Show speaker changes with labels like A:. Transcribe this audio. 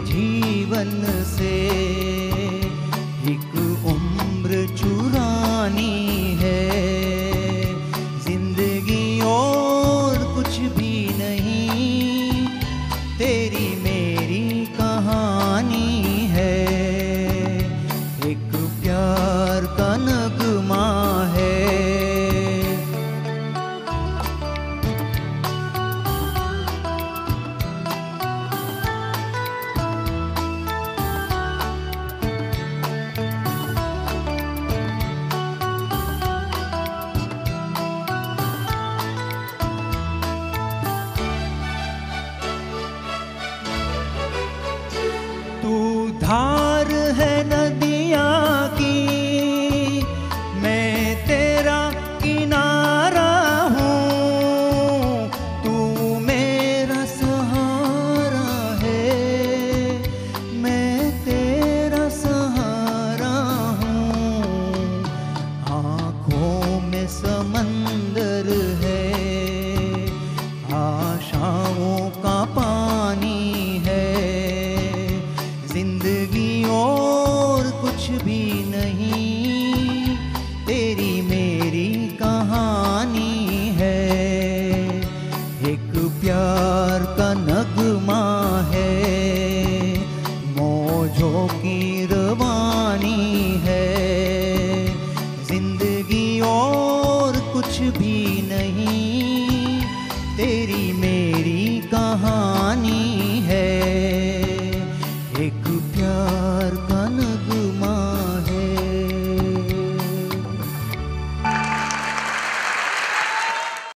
A: जीवन से एक उम्र चुरानी है। जिंदगी और कुछ भी नहीं, तेरी मेरी कहानी है। एक प्यार का नगमा है। तू धार है नदिया की, मैं तेरा किनारा हूँ। तू मेरा सहारा है, मैं तेरा सहारा हूँ। आँखों में समंदर है, आशाओं का पानी है। जिंदगी और कुछ भी नहीं, तेरी मेरी कहानी है। एक प्यार का नगमा है, मौजों की रवानी है।